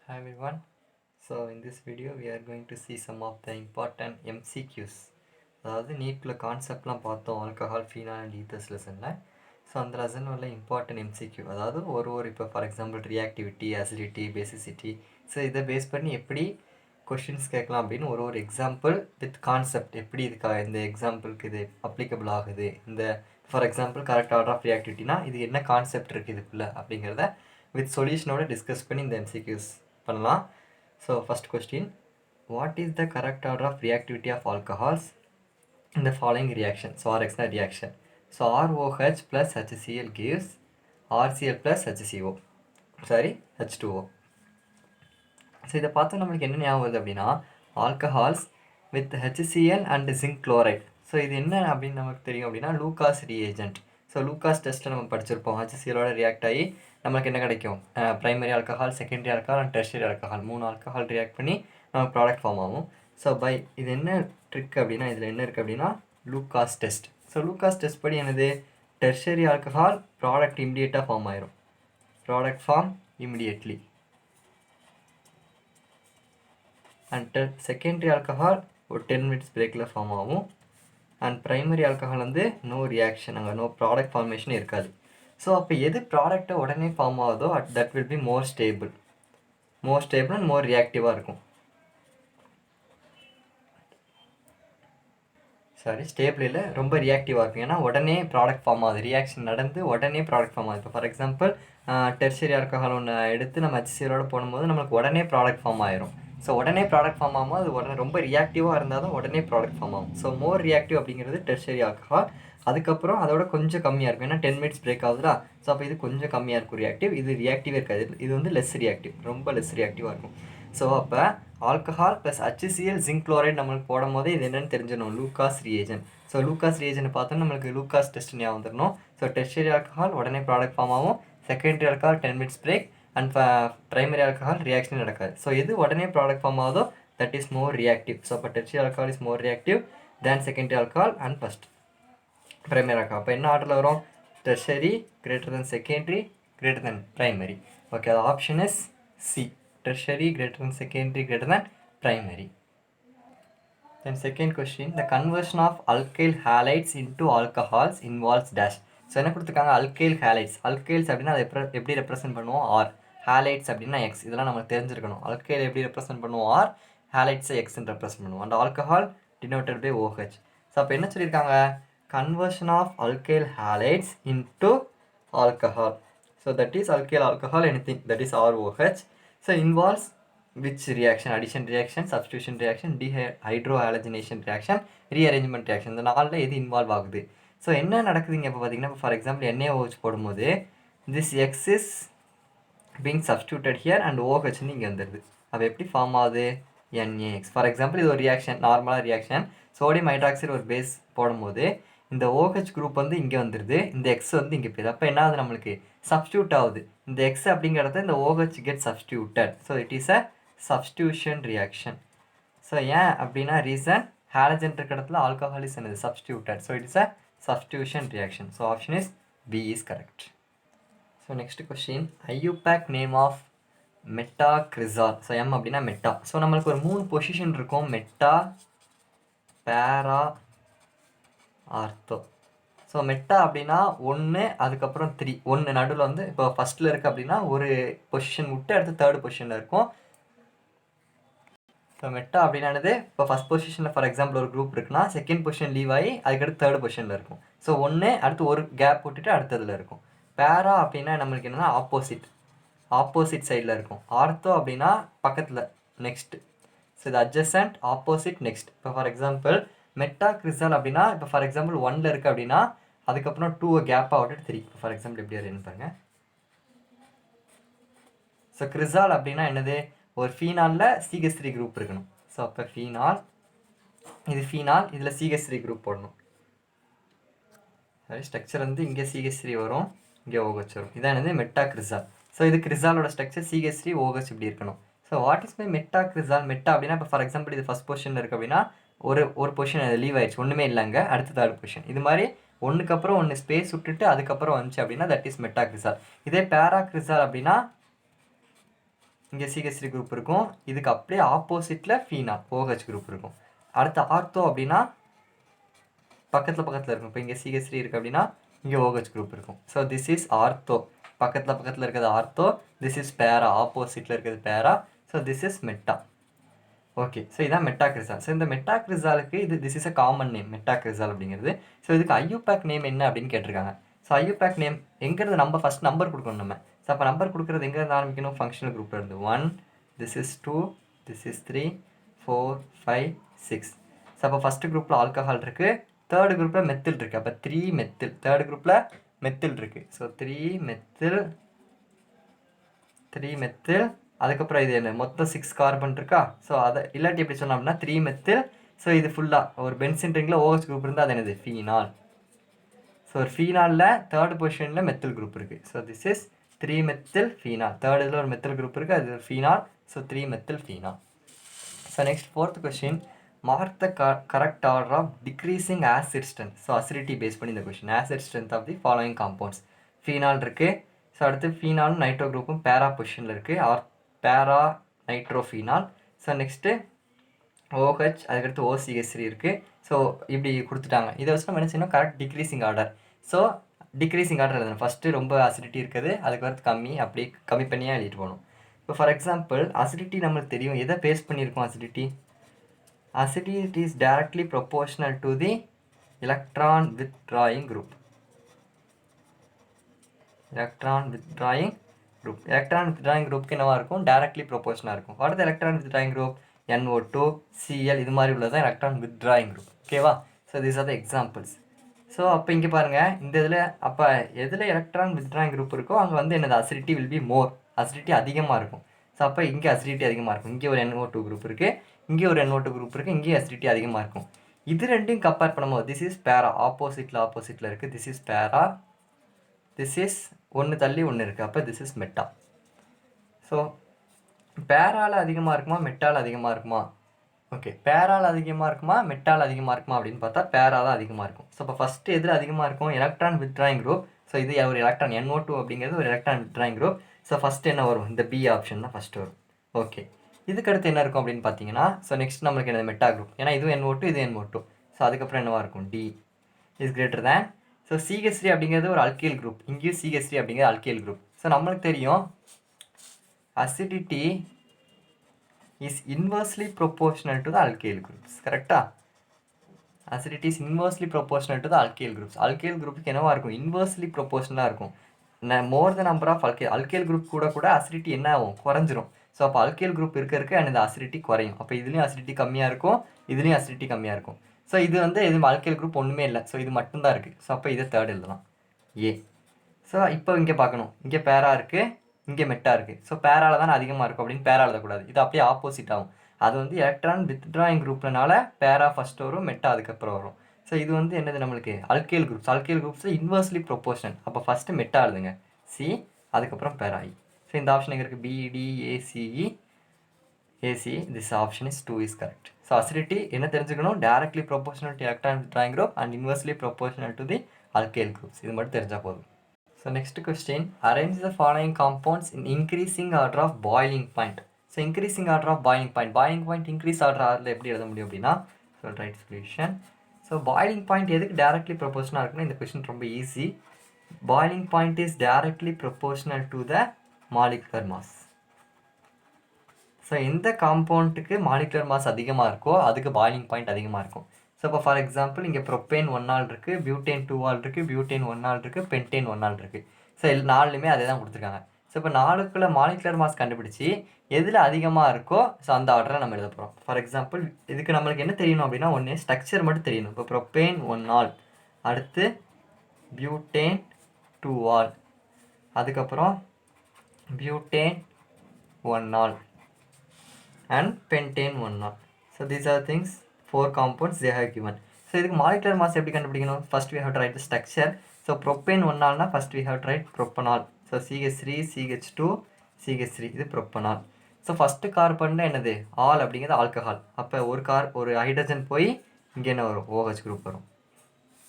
Hi everyone. So in this video we are going to see some of the important MCQs. அதாவது நீட்டில் கான்செப்ட்லாம் பார்த்தோம் alcohol phenol and ethers லெசனில். So அந்த lesson உள்ள important MCQ, அதாவது ஒரு இப்போ for example reactivity, acidity, basicity, so இதை பேஸ் பண்ணி எப்படி கொஷின்ஸ் கேட்கலாம் அப்படின்னு ஒரு எக்ஸாம்பிள் வித் கான்செப்ட், எப்படி இதுக்காக இந்த எக்ஸாம்பிளுக்கு இது அப்ளிகபிள் ஆகுது, இந்த for example correct order of ரியாக்டிவிட்டினா இது என்ன கான்செப்ட் இருக்குது இதுக்குள்ளே அப்படிங்கிறத வித் சொல்யூஷனோட டிஸ்கஸ் பண்ணி இந்த எம்சிக்யூஸ் பண்ணலாம். So first question, what is the correct order of reactivity of alcohols in the following reaction? So RX na reaction. So ROH plus HCl gives RCl plus HCO. Sorry, H2O. So இதை பார்த்தா நம்மளுக்கு என்ன ஞாபகம் வருது அப்படின்னா alcohols with HCl and zinc chloride. So இது என்ன அப்படின்னு நமக்கு தெரியும் அப்படின்னா லூகாஸ் ரீஏஜென்ட். ஸோ லூகாஸ் டெஸ்ட்டை நம்ம படிச்சிருப்போம். HClோட ரியாக்ட் ஆகி நமக்கு என்ன கிடைக்கும்? Primary alcohol, secondary alcohol and tertiary alcohol, 3 alcohol react பண்ணி நமக்கு ப்ராடக்ட் ஃபார்ம் ஆகும். ஸோ பை இது என்ன ட்ரிக் அப்படின்னா இதில் என்ன இருக்குது அப்படின்னா Lucas test. So Lucas test படி என்னது? டெர்ஷரி ஆல்கஹால் ப்ராடக்ட் இம்மிடியேட்டாக ஃபார்ம் ஆயிரும். Product form immediately. And secondary alcohol ஒரு 10 மினிட்ஸ் பிரேக்கில் ஃபார்ம் ஆகும். அண்ட் ப்ரைமரி ஆல்கஹால் வந்து நோ ரியாக்ஷன், அங்கே நோ ப்ராடக்ட் ஃபார்மேஷன் இருக்காது. ஸோ அப்போ எது ப்ராடக்டை உடனே ஃபார்ம் ஆகுதோ that will be more stable and more ரியாக்டிவாக இருக்கும். சாரி, ஸ்டேபிள் இல்லை, ரொம்ப ரியாக்டிவாக இருக்கும். ஏன்னா உடனே ப்ராடக்ட் ஃபார்ம் ஆகுது, ரியாக்ஷன் நடந்து உடனே ப்ராடக்ட் ஃபார்ம் ஆகுது. இப்போ ஃபார் எக்ஸாம்பிள் டெர்ஷரி ஆல்கஹால் ஒன்று எடுத்து நம்ம HClோட போடும்போது நம்மளுக்கு உடனே ப்ராடக்ட் ஃபார்ம் ஆயிரும். ஸோ உடனே ப்ராடக்ட் ஃபார்ம் ஆகும், அது உடனே ரொம்ப ரியாக்டிவாக இருந்தால் தான் உடனே ப்ராடக்ட் ஃபார்ம் ஆகும். ஸோ மோர் ரியாக்டிவ் அப்படிங்கிறது டெர்ஷரி ஆல்கஹால். அதுக்கப்புறம் அதோட கொஞ்சம் கம்மியாக இருக்கும், ஏன்னா 10 மினிட்ஸ் பிரேக் ஆகுதுடா. ஸோ அப்போ இது கொஞ்சம் கம்மியாக இருக்கும் ரியாக்டிவ், இது ரியாக்டிவே இருக்காது. இது வந்து லெஸ் ரியாக்டிவ், ரொம்ப லெஸ் ரியாக்டிவாக இருக்கும். ஸோ அப்போ alcohol plus HCl zinc chloride நம்மளுக்கு போடும் போதே இது என்னென்னு தெரிஞ்சிடணும், லூகாஸ் ரியேஜன். ஸோ லூகாஸ் ரியேஜனை பார்த்தோன்னா நம்மளுக்கு லூகாஸ் டெஸ்ட் ஞாபகம் வந்துடணும். ஸோ டெர்ஷரி ஆல்கஹால் உடனே ப்ராடக்ட் ஃபார்ம் ஆகும், secondary alcohol 10 minutes break, and primary alcohol reaction நடக்காது. ஸோ எது உடனே ப்ராடக்ட் ஃபார்ம் ஆகுதோ that is more reactive. So அப்போ tertiary alcohol is more reactive than secondary alcohol and first primary alcohol. அப்போ என்ன ஆர்டரில் வரும்? Tertiary greater than secondary greater than primary. Okay, அது option is C, tertiary greater than secondary greater than primary. Then second question, the conversion of alkyl halides into alcohols involves dash. So என்ன கொடுத்துருக்காங்க? Alkyl halides. அல்கைல்ஸ் அப்படின்னா அதை எப்படி represent பண்ணுவோம்? R. Halides அப்படின்னா X. இதெல்லாம் நமக்கு தெரிஞ்சிருக்கணும். அல்கைல் எப்படி ரெப்ரசென்ட் பண்ணுவோம்? ஆர். ஹேலைட்ஸை எக்ஸ்ன்னு ரெப்ரசென்ட் பண்ணுவோம். And alcohol denoted by OH. So அப்போ என்ன சொல்லியிருக்காங்க? Conversion of alkyl halides into alcohol. So that is alkyl alcohol anything, that is ROH. So involves which reaction? Addition reaction, substitution reaction, dehydrohalogenation reaction, rearrangement reaction. இந்த நாளில் எது involve ஆகுது? So என்ன நடக்குதுங்க இப்போ பார்த்தீங்கன்னா, ஃபார் எக்ஸாம்பிள் NaOH போடும்போது this X is being substituted here and OH இங்கே வந்துடுது. அப்போ எப்படி ஃபார்ம் ஆகுது? NaX. ஃபார் எக்ஸாம்பிள் இது ஒரு ரியாக்ஷன், நார்மலாக ரியாக்ஷன். சோடியம் ஹைட்ராக்சைடு ஒரு பேஸ் போடும்போது இந்த OH குரூப் வந்து இங்கே வந்துடுது, இந்த எக்ஸ் வந்து இங்கே போயிடுது. அப்போ என்ன ஆகுது? நம்மளுக்கு சப்ஸ்டியூட் ஆகுது. இந்த எக்ஸ் அப்படிங்கிறத இந்த OH get substituted. So it is a substitution reaction. So ஏன் அப்படின்னா ரீசன் ஹாலஜன் இருக்கிற இடத்துல ஆல்கஹால் இஸ் என்னது? Substituted. So it is a substitution reaction. So option is B is correct. So next question, IUPAC name of metacresol. So M அப்படின்னா meta. So நம்மளுக்கு ஒரு 3 position இருக்கும், meta, பேரா, ஆர்த்தோ. ஸோ மெட்டா அப்படின்னா 1, அதுக்கப்புறம் 3, 1 நடுவில் வந்து இப்போ ஃபஸ்ட்டில் இருக்குது அப்படின்னா ஒரு பொசிஷன் விட்டு அடுத்து தேர்ட் பொசிஷனில் இருக்கும். ஸோ மெட்டா அப்படின்னானது இப்போ ஃபஸ்ட் பொசிஷனில் ஃபார் எக்ஸாம்பிள் ஒரு குரூப் இருக்குன்னா செகண்ட் பொசிஷன் லீவ் ஆகி அதுக்கடுத்து தேர்ட் பொசிஷனில் இருக்கும். ஸோ 1 அடுத்து ஒரு கேப் விட்டுட்டு அடுத்ததில் இருக்கும். பேரா அப்படின்னா நம்மளுக்கு என்னென்னா ஆப்போசிட் சைடில் இருக்கும். ஆர்த்தோ அப்படின்னா பக்கத்தில், நெக்ஸ்ட்டு. ஸோ இது அட்ஜசன்ட், ஆப்போசிட், நெக்ஸ்ட். இப்போ ஃபார் எக்ஸாம்பிள் மெட்டாக்ரிசால் அப்படின்னா இப்போ ஃபார் எக்ஸாம்பிள் 1ல் இருக்குது அப்படின்னா அதுக்கப்புறம் 2 கேப்பாக விட்டுட்டு 3. இப்போ ஃபார் எக்ஸாம்பிள் எப்படி வருதுன்னு பாருங்க. ஸோ கிரிசால் அப்படின்னா என்னது? ஒரு ஃபீனாலில் CH3 குரூப் இருக்கணும். ஸோ அப்போ ஃபீனால், இது ஃபீனால், இதில் CH3 குரூப் போடணும். சரி, ஸ்ட்ரக்சர் வந்து இங்கே CH3 வரும், இங்கே OH வரும். இதான் என்னது? மெட்டாக்ரிசால். ஸோ இது கிரிசாலோட ஸ்ட்ரக்சர் CH3 OH இப்படி இருக்கணும். So what is my metacresol? Meta அப்படின்னா இப்போ ஃபார் எக்ஸாம்பிள் இது ஃபஸ்ட் பொசிஷனில் இருக்குது அப்படின்னா ஒரு பொசிஷன் லீவ் ஆயிடுச்சு, ஒன்றுமே இல்லைங்க, அடுத்த தேர்ட் பொசிஷன். இது மாதிரி ஒன்றுக்கு அப்புறம் ஒன்று ஸ்பேஸ் விட்டுட்டு அதுக்கப்புறம் வந்துச்சு அப்படின்னா தட் இஸ் மெட்டாக்ரிசால். இதே பேராக்ரிசால் அப்படின்னா இங்கே CH3 குரூப் இருக்கும். இதுக்கு அப்படியே ஆப்போசிட்டில் ஃபீனால் OH குரூப் இருக்கும். அடுத்து ஆர்த்தோ அப்படின்னா பக்கத்தில் இருக்கும். இப்போ இங்கே CH3 இருக்குது அப்படின்னா இங்கே OH குரூப் இருக்கும். So this is ortho. பக்கத்தில் இருக்கிறது ஆர்த்தோ. This is para. ஆப்போசிட்டில் இருக்கிறது para. So this is meta. Okay, so இதான் மெட்டாக்ரிசால். ஸோ இந்த மெட்டாக்ரிசாலுக்கு this is a common name metacresol அப்படிங்கிறது. ஸோ இதுக்கு ஐயூபேக் நேம் என்ன அப்படின்னு கேட்டிருக்காங்க. ஸோ ஐயூபேக் நேம் எங்கிறது நம்ம ஃபஸ்ட் நம்பர் கொடுக்கணும் நம்ம. ஸோ அப்போ நம்பர் கொடுக்குறது எங்கேருந்து ஆரம்பிக்கணும்? ஃபங்க்ஷனல் குரூப்பில் இருந்து 1, this is 2, this is 3, 4, 5, 6. So அப்போ ஃபஸ்ட்டு குரூப்பில் ஆல்கஹால் இருக்குது, தேர்டு குரூப்பில் மெத்தில் இருக்குது. அப்போ 3 மெத்தில். தேர்டு குரூப்பில் மெத்தில் இருக்குது. So 3 methyl. அதுக்கப்புறம் இது என்ன? மொத்தம் 6 கார்பன் இருக்கா? ஸோ அதை இல்லாட்டி எப்படி சொன்னோம் அப்படின்னா 3 மெத்தில். ஸோ இது ஃபுல்லாக ஒரு பென்சின் ரிங்கில் OH குரூப் இருந்தால் அது என்னது? ஃபீனால். ஸோ ஒரு ஃபீனாலில் தேர்ட் பொசிஷனில் மெத்தில் குரூப் இருக்குது. So this is 3 methyl phenol. Third இதில் ஒரு மெத்தில் குரூப் இருக்குது, அது ஒரு phenol. So 3 methyl phenol. So next fourth question, mark the correct order of decreasing acid strength. So acidity base பண்ணி இந்த question. Acid strength of the following compounds. Phenol இருக்குது. So அடுத்து ஃபீனாலும் நைட்ரோ குரூப்பும் பேரா பொசிஷனில் இருக்குது, ஆர் பேரா நைட்ரோஃபீனால். ஸோ நெக்ஸ்ட்டு OH, அதுக்கடுத்து OCH3 இருக்குது. ஸோ இப்படி கொடுத்துட்டாங்க. இதை வச்சு நம்ம என்ன செய்யணும்? Correct decreasing order. So decreasing order எழுதணும். ஃபஸ்ட்டு ரொம்ப அசிடிட்டி இருக்குது, அதுக்கு அடுத்து கம்மி, அப்படி கம்மி பண்ணியாக எழுதிட்டு போகணும். இப்போ ஃபார் எக்ஸாம்பிள் அசிடிட்டி நம்மளுக்கு தெரியும். எதை பேஸ் பண்ணியிருக்கோம் acidity? Acidity is directly proportional to the electron withdrawing group. Electron withdrawing group என்னவா இருக்கும்? directly proportional இருக்கும். What is the electron withdrawing group? NO2, Cl இது மாதிரி உள்ளதான் electron withdrawing group. ஓகேவா? So these are the examples. So அப்போ இங்கே பாருங்கள், இந்த இதில் அப்போ எதில் எலக்ட்ரான் வித்ட்ராயிங் குரூப் இருக்கோ அங்கே வந்து என்னது? Acidity will be more. Acidity அதிகமாக இருக்கும். ஸோ அப்போ இங்கே அசிடிட்டி அதிகமாக இருக்கும். இங்கே ஒரு NO2 குரூப் இருக்குது, இங்கே ஒரு NO2 குரூப் இருக்குது, இங்கே அசிடிட்டி அதிகமாக இருக்கும். இது ரெண்டையும் கம்பேர் பண்ணும்போது திஸ் இஸ் பேரா. ஆப்போசிட்டில் இருக்குது. திஸ் இஸ் பேரா. திஸ் இஸ் ஒன்று தள்ளி ஒன்று இருக்குது. அப்போ திஸ் இஸ் மெட்டா. ஸோ பேரால் அதிகமாக இருக்குமா மெட்டால் அதிகமாக இருக்குமா? ஓகே, பேரால் அதிகமாக இருக்குமா மெட்டால் அதிகமாக இருக்குமா அப்படின்னு பார்த்தா பேரா தான் அதிகமாக இருக்கும். ஸோ இப்போ ஃபஸ்ட்டு எதில் அதிகமாக இருக்கும்? Electron withdrawing group. ஸோ இது ஒரு எலக்ட்ரான் NO2 அப்படிங்கிறது ஒரு electron withdrawing group. So first என்ன வரும்? இந்த B ஆப்ஷன் தான் ஃபஸ்ட்டு வரும். ஓகே, இதுக்கடுத்து என்ன இருக்கும் அப்படின்னு பார்த்தீங்கன்னா, ஸோ நெக்ஸ்ட் நம்மளுக்கு என்னது? Meta group. ஏன்னா இதுவும் NO2, இது NO2. ஸோ அதுக்கப்புறம் என்னவாக இருக்கும்? D is greater than. So CH3 அப்படிங்கிறது ஒரு அல்கைல் குரூப். இங்கேயும் CH3 அப்படிங்கிறது அல்கைல் குரூப். ஸோ நம்மளுக்கு தெரியும் acidity is inversely proportional to the alkyl groups. கரெக்டா? acidity is inversely proportional to the alkyl groups. alkyl groupக்கு என்னவா இருக்கும்? inversely proportional இருக்கும். more the number of alkyl group கூட acidity என்ன ஆகும்? குறைஞ்சிரும். ஸோ அப்போ alkyl group இருக்க அந்த acidity குறையும். அப்போ இதுலேயும் acidity கம்மியாக இருக்கும், இதுலேயும் acidity கம்மியாக இருக்கும். ஸோ இது வந்து இது alkyl group ஒன்றுமே இல்லை. ஸோ இது மட்டும்தான் இருக்குது. ஸோ அப்போ இதை தேர்ட் எழுதலாம், A. ஸோ இப்போ இங்கே பார்க்கணும், இங்கே பேரா இருக்குது, இங்கே மெட்டா இருக்குது. ஸோ பேரால தானே அதிகமாக இருக்கும் அப்படின்னு பேரா எழுதக்கூடாது. இது அப்படியே ஆப்போசிட் ஆகும். அது வந்து எலக்ட்ரான் வித்ட்ராயிங் குரூப்னால பேரா ஃபஸ்ட்டு வரும், மெட்டா அதுக்கப்புறம் வரும். ஸோ இது வந்து என்னது நம்மளுக்கு? Alkyl groups. அல்கைல் குரூப்ஸில் இன்வெர்ஸ்லி ப்ரொபோர்ஷனல். அப்போ ஃபஸ்ட்டு மெட்டா எழுதுங்க, C, அதுக்கப்புறம் பேரா I. ஸோ இந்த ஆப்ஷன் எங்கே இருக்குது? BDACE, AC. This option is 2 is correct. So acidity என்ன தெரிஞ்சுக்கணும்? Directly proportional to electron withdrawing group and inversely proportional to the alkyl groups. இது மட்டும் தெரிஞ்சால் போதும். So next question, arrange the following compounds in increasing order of boiling point. So increasing order of boiling point increase order ஆர்டரில் எப்படி எழுத முடியும் அப்படின்னா, so right solution. So boiling point எதுக்கு directly proportional இருக்குன்னா, இந்த question ரொம்ப easy. Boiling point is directly proportional to the molecular mass. So எந்த காம்பவுண்டுக்கு மாலிகுலர் மாஸ் அதிகமாக இருக்கோ அதுக்கு பாயிலிங் பாயிண்ட் அதிகமாக இருக்கும். ஸோ இப்போ ஃபார் எக்ஸாம்பிள் இங்கே ப்ரொப்பேன் 1 ஆல் இருக்குது, பியூட்டேன் 2 ஆல் இருக்குது, பியூட்டேன் 1 ஆல் இருக்குது, பென்டேன் 1 ஆல் இருக்குது. ஸோ நாலுமே அதே தான் கொடுத்துருக்காங்க. ஸோ இப்போ நாலுக்குள்ளே மாலிகுலர் மாஸ் கண்டுபிடிச்சி எதில் அதிகமாக இருக்கோ ஸோ அந்த ஆர்டரை நம்ம எழுத போகிறோம். ஃபார் எக்ஸாம்பிள் இதுக்கு நம்மளுக்கு என்ன தெரியணும் அப்படின்னா, ஒன்று ஸ்ட்ரக்சர் மட்டும் தெரியணும். இப்போ ப்ரொப்பேன் 1 ஆல், அடுத்து பியூட்டேன் 2 ஆல், அதுக்கப்புறம் butane 1 all and pentane 1 all. So these are things, 4 compounds they have given. So இதுக்கு molecular mass எப்படி கண்டுபிடிக்கணும்? First we have to write the structure. So propane 1 ஆல்னா first we have to write propanol. So CH3, CH2, CH3 இது propanol. So first கார்பனில் என்னது? All அப்படிங்கிறது alcohol. அப்போ ஒரு hydrogen போய் இங்கே என்ன வரும்? OH குரூப் வரும்.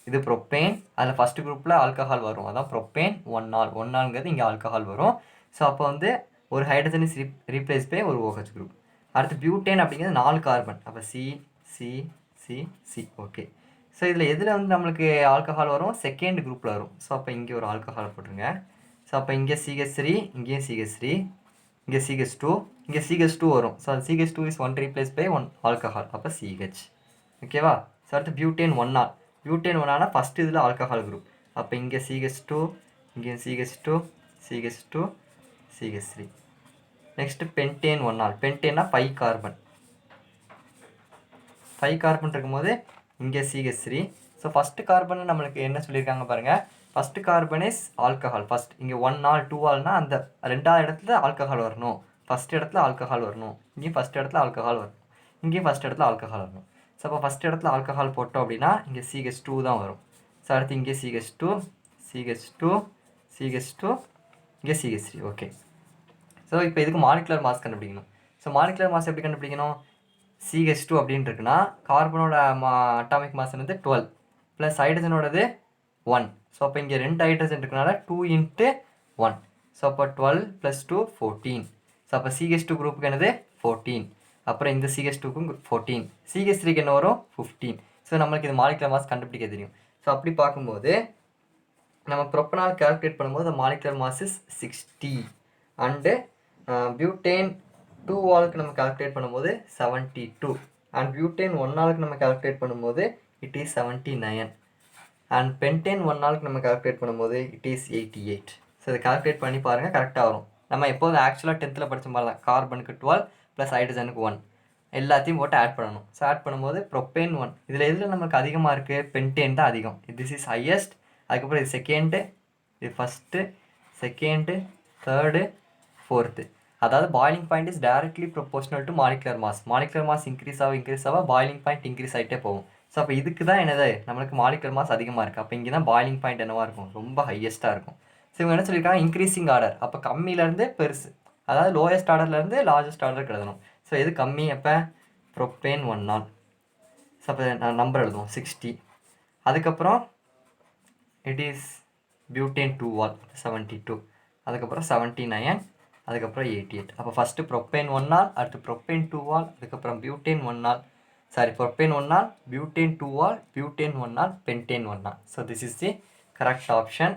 இது ப்ரொப்பேன், அதில் ஃபஸ்ட்டு குரூப்பில் ஆல்கஹால் வரும், அதான் ப்ரொப்பேன் 1 ஆல். 1 ஆல்ங்கிறது இங்கே ஆல்கஹால் வரும். ஸோ அப்போ வந்து ஒரு ஹைட்ரஜன் இஸ் ரீப்ளேஸ் பை ஒரு OH குரூப். அடுத்து பியூட்டேன் அப்படிங்கிறது 4 கார்பன். அப்போ C C C C. Okay. So இதில் எதில் வந்து நம்மளுக்கு ஆல்கஹால் வரும்? செகண்ட் குரூப்பில் வரும். ஸோ அப்போ இங்கே ஒரு ஆல்கஹால் போட்டுருங்க. ஸோ அப்போ இங்கே CH3, இங்கேயும் CH3, இங்கே CH2, இங்கே CH2 வரும். ஸோ அது CH2 is 1 replace by 1 alcohol. அப்போ CH. ஓகேவா? ஸோ அடுத்து பியூட்டேன் 1 பியூட்டேன் 1 ஃபஸ்ட்டு இதில் ஆல்கஹால் குரூப். அப்போ இங்கே CH2, இங்கே CH2, CH2, CH3. Next pentane 1 பென்டேன்னா 5 கார்பன். 5 கார்பன் இருக்கும்போது இங்கே CH3. ஸோ ஃபஸ்ட்டு கார்பன் நம்மளுக்கு என்ன சொல்லியிருக்காங்க பாருங்கள். First carbon is alcohol. First இங்கே 1 2 அந்த 2வது இடத்துல ஆல்கஹால் வரணும். ஃபஸ்ட் இடத்துல ஆல்கஹால் வரணும். இங்கேயும் ஃபஸ்ட் இடத்துல ஆல்கஹால் வரணும். இங்கேயும் ஃபஸ்ட் இடத்துல ஆல்கஹால் வரணும். ஸோ அப்போ ஃபஸ்ட் இடத்துல ஆல்கஹால் போட்டோம் அப்படின்னா இங்கே CH2 தான் வரும். ஸோ அடுத்து இங்கே CH2, CH2, CH2, இங்கே CH3. ஓகே. ஸோ இப்போ இதுக்கு மாலிகுலர் மாஸ் கண்டுபிடிக்கணும். ஸோ மாலிகுலர் மாஸ் எப்படி கண்டுபிடிக்கணும்? CH2 அப்படின்னு இருக்குன்னா கார்பனோட அட்டாமிக் மாஸ் வந்து 12 ப்ளஸ் ஹைட்ரஜனோடது 1. ஸோ அப்போ இங்கே 2 ஹைட்ரஜன் இருக்கனால 2 × 1. ஸோ அப்போ 12 + 2 14. ஸோ அப்போ CH2 குரூப்புக்கு என்னது 14. அப்புறம் இந்த CH2க்கும் 14. CH3க்கு என்ன வரும் 15. ஸோ நம்மளுக்கு இது மாலிகுலர் மாஸ் கண்டுபிடிக்க தெரியும். ஸோ அப்படி பார்க்கும்போது நம்ம ப்ரொப்பனால் கால்குலேட் பண்ணும்போது molecular mass is 60. And butane 2 நம்ம கால்குலேட் பண்ணும்போது 72. அண்ட் பியூட்டேன் 1 நம்ம கால்குலேட் பண்ணும்போது இட் இஸ் 79. அண்ட் பென்டேன் 1 நம்ம கால்குலேட் பண்ணும்போது இட் இஸ் 88. ஸோ இதை கால்குலேட் பண்ணி பாருங்கள், கரெக்டாக வரும். நம்ம எப்போதும் ஆக்சுவலாக 10th படித்த மாதிரி தான். கார்பனுக்கு 12 ப்ளஸ் ஹைட்ரஜனுக்கு 1 எல்லாத்தையும் போட்டு ஆட் பண்ணணும். ஸோ ஆட் பண்ணும்போது ப்ரொப்பேன் 1 இதில் எதில் நமக்கு அதிகமாக இருக்குது? பென்டேன் தான் அதிகம். This is highest. அதுக்கப்புறம் இது செகண்டு, இது ஃபஸ்ட்டு, செகண்டு, தேர்டு, ஃபோர்த்து. அதாவது boiling point is directly proportional to molecular mass. Molecular mass increase ஆக பாயிலிங் பாயிண்ட் இன்க்ரீஸ் ஆகிட்டே போகும். ஸோ அப்போ இதுக்கு தான் என்னது நம்மளுக்கு மாலிகுலர் மாஸ் அதிகமாக இருக்குது. அப்போ இங்கே தான் பாயிலிங் பாயிண்ட் என்னவாக இருக்கும்? ரொம்ப ஹையஸ்ட்டாக இருக்கும். ஸோ இவங்க என்ன சொல்லியிருக்காங்க? Increasing order. அப்போ கம்மியிலேருந்து பெருசு, அதாவது லோயஸ்ட் ஆர்டர்லேருந்து லார்ஜஸ்ட் ஆர்டருக்கு எழுதணும். ஸோ எது கம்மி? அப்போ ப்ரொப்பேன் 1 ஸோ அப்போ நான் நம்பர் எழுதுவோம் 60. அதுக்கப்புறம் இட் இஸ் பியூட்டேன் 2 72. அதுக்கப்புறம் 79. அதுக்கப்புறம் 88. அப்போ ஃபஸ்ட்டு ப்ரொப்பேன் 1 அடுத்து ப்ரொப்பேன் 2 அதுக்கப்புறம் butane 1 propane 1 butane 2 butane 1 pentane 1. So this is the correct option.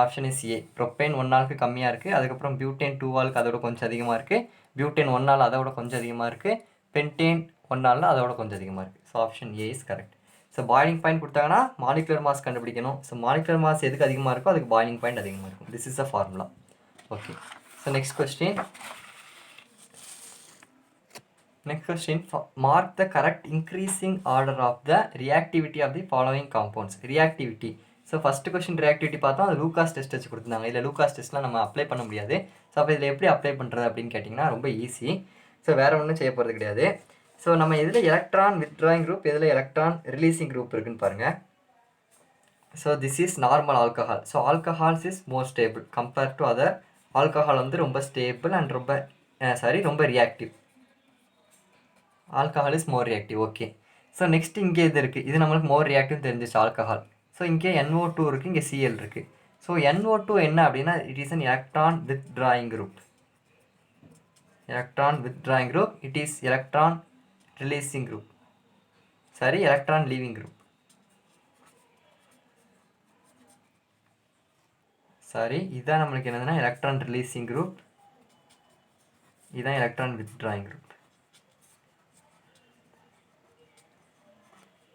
Option is a. Propane 1 கம்மியாக இருக்குது. அதுக்கப்புறம் பியூட்டேன் 2 அதோட கொஞ்சம் அதிகமாக இருக்குது. பியூட்டேன் 1 அதோட கொஞ்சம் அதிகமாக இருக்குது. பென்டேன் 1 அதோட கொஞ்சம் அதிகமாக இருக்குது. So option A is correct. So boiling point கொடுத்தாங்கன்னா மாலிகுலர் மாஸ் கண்டுபிடிக்கணும். ஸோ மாலிகுலர் மாஸ் எதுக்கு அதிகமாக இருக்கோ அதுக்கு பாயிலிங் பாயிண்ட் அதிகமாக இருக்கும். This is a formula. Okay. So next question. Mark the correct increasing order of the reactivity of the following compounds. Reactivity. So first question reactivity பார்த்தோம். அது Lucas test வச்சு கொடுத்துருந்தாங்க. இல்லை லூகாஸ் டெஸ்ட்லாம் நம்ம அப்ளை பண்ண முடியாது. ஸோ அப்போ இதில் எப்படி அப்ளை பண்ணுறது அப்படின்னு கேட்டிங்கன்னா ரொம்ப ஈஸி. ஸோ வேறு ஒன்றும் செய்ய போகிறது கிடையாது. ஸோ நம்ம எதில் எலக்ட்ரான் வித்ட்ராயிங் குரூப், எதில் எலக்ட்ரான் ரிலீசிங் குரூப் இருக்குன்னு பாருங்கள். So this is normal alcohol. So alcohols is more stable compare to other. Alcohol வந்து ரொம்ப ஸ்டேபிள் அண்ட் ரொம்ப reactive. Alcohol is more reactive. Okay. So next இங்கே இது இருக்குது. இது நம்மளுக்கு மோர் ரியாக்டிவ் தெரிஞ்சிச்சு ஆல்கஹால். ஸோ இங்கே NO2 இருக்குது, இங்கே Cl இருக்குது. ஸோ NO2 என்ன அப்படின்னா it is an electron withdrawing group. Electron withdrawing group. It is electron releasing group. Electron leaving group. இதுதான் நம்மளுக்கு என்னதுன்னா எலக்ட்ரான் ரிலீசிங் குரூப். இதுதான் எலக்ட்ரான் வித்ட்ராயிங் குரூப்.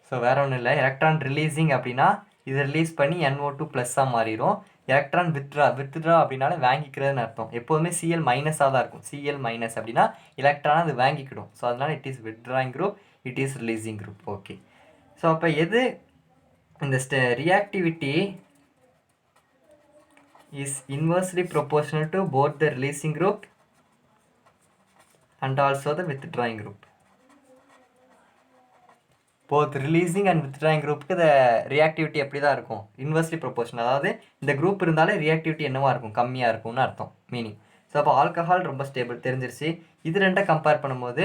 ஸோ வேறு ஒன்றும் இல்லை. எலக்ட்ரான் ரிலீஸிங் அப்படின்னா இதை ரிலீஸ் பண்ணி NO2 ப்ளஸ்ஸாக மாறிடும். எலக்ட்ரான் வித்ட்ரா அப்படின்னால வாங்கிக்கிறதுன்னு அர்த்தம். எப்போதுமே Cl மைனஸாக தான் இருக்கும். Cl மைனஸ் அப்படின்னா எலக்ட்ரானை அது வாங்கிக்கிடும். ஸோ அதனால் it is withdrawing group, it is releasing group. Okay. So அப்போ எது இந்த reactivity is inversely proportional to both the releasing group and also the withdrawing group. Both releasing and withdrawing groupக்கு the reactivity எப்படி தான் இருக்கும்? Inversely proportional. அதாவது இந்த group இருந்தாலே reactivity என்னவா இருக்கும்? கம்மியாக இருக்கும்னு அர்த்தம், மீனிங். ஸோ அப்போ ஆல்கஹால் ரொம்ப ஸ்டேபிள் தெரிஞ்சிருச்சு. இது ரெண்டை கம்பேர் பண்ணும்போது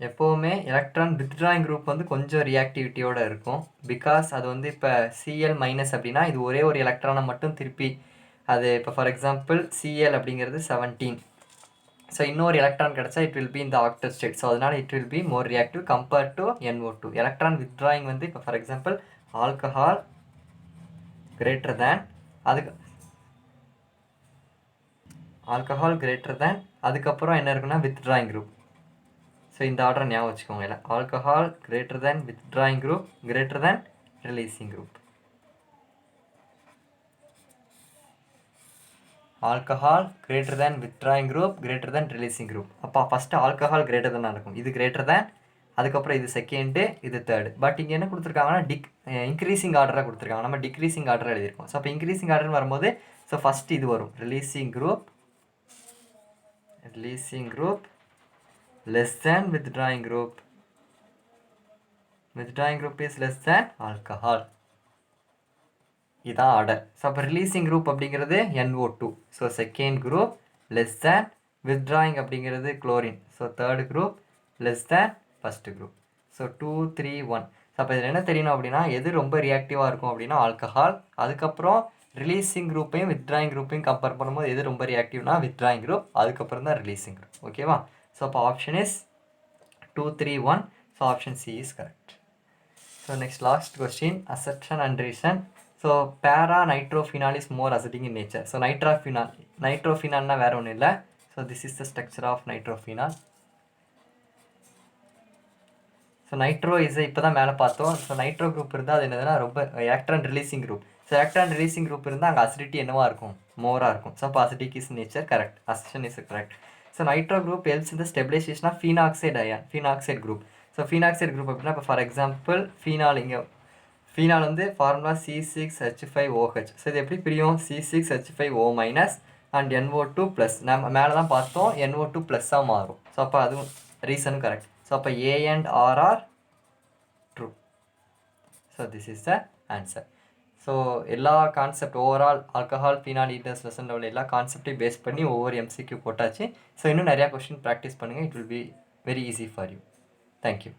எப்போவுமே எலக்ட்ரான் வித்ட்ராயிங் குரூப் வந்து கொஞ்சம் ரியாக்டிவிட்டியோடு இருக்கும். பிகாஸ் அது வந்து இப்போ Cl மைனஸ் அப்படின்னா இது ஒரே ஒரு எலக்ட்ரானை மட்டும் திருப்பி அது இப்போ ஃபார் எக்ஸாம்பிள் Cl அப்படிங்கிறது 17. ஸோ இன்னொரு எலக்ட்ரான் கிடச்சா இட் வில் பி இந்த ஆக்டல் ஸ்டேட். ஸோ அதனால் it will be more reactive compared to NO2. Electron withdrawing வந்து இப்போ for example alcohol greater than அதுக்கப்புறம் என்ன இருக்குன்னா வித்ட்ராயிங் குரூப். ஸோ இந்த ஆர்டர் ஞாபகம் வச்சுக்கோங்க. இல்லை alcohol greater than withdrawing group greater than releasing group. Alcohol greater than withdrawing group greater than releasing group. அப்போ ஃபஸ்ட்டு ஆல்கஹால் கிரேட்டர் தேன் இருக்கும். இது கிரேட்டர் தேன், அதுக்கப்புறம் இது செகண்டு, இது தேர்டு. பட் இங்கே என்ன கொடுத்துருக்காங்கன்னா இன்க்ரீசிங் ஆர்டராக கொடுத்துருக்காங்க. நம்ம டிக்ரீசிங் ஆர்டர் எழுதியிருக்கோம். ஸோ அப்போ இன்க்ரீசிங் ஆர்டர்னு வரும்போது ஸோ ஃபஸ்ட்டு இது வரும் releasing group less than withdrawing group is less than alcohol. இதான் ஆர்டர். ஸோ அப்போ ரிலீசிங் குரூப் அப்படிங்கிறது NO2. So second group less than, withdrawing அப்படிங்கிறது chlorine. So third group less than first group. So 2 3 1. So அப்போ இதில் என்ன தெரியணும் அப்படின்னா எது ரொம்ப ரியாக்டிவாக இருக்கும் அப்படின்னா ஆல்கஹால். அதுக்கப்புறம் ரிலீசிங் குரூப்பையும் வித்ட்ராயிங் குரூப்பையும் கம்பேர் பண்ணும்போது எது ரொம்ப ரியாக்டிவ்னா வித்ட்ராயிங் குரூப், அதுக்கப்புறம் தான் ரிலீசிங் குரூப். ஓகேவா? ஸோ அப்போ option is 2 3 1. So option C is correct. So next last question, assertion and reason. So para nitrophenol is more acidic in nature. So நைட்ரோஃபினால்னா வேறு ஒன்றும் இல்லை. So this is the structure of nitrophenol. So nitro is இப்போ தான் மேலே பார்த்தோம். So nitro group இருந்தால் அது என்னதுன்னா ரொம்ப electron releasing group. So electron releasing group இருந்தால் அங்கே அசிடிட்டி என்னவாக இருக்கும்? மோராக இருக்கும். ஸோ அப்போ acidic is nature correct. Assertion is correct. So nitro group helps இந்த stabilization of phenoxide group. So phenoxide group அப்படின்னா இப்போ ஃபார் எக்ஸாம்பிள் ஃபீனால் வந்து ஃபார்முலா C6H5OH. ஸோ இது எப்படி பிரியும்? C6H5O- and NO2 plus. நம்ம மேலே தான் பார்த்தோம் NO2 ப்ளஸ்ஸாக மாறும். ஸோ அப்போ அதுவும் ரீசனும் கரெக்ட். ஸோ அப்போ A and R are true. So this is the answer. So எல்லா concept overall alcohol phenol ethers lesson லெவலில் எல்லா கான்செப்டையும் பேஸ் பண்ணி ஒவ்வொரு MCQ போட்டாச்சு. ஸோ இன்னும் நிறையா கொஸ்டின் ப்ராக்டிஸ் பண்ணுங்கள். It will be very easy for you. Thank you.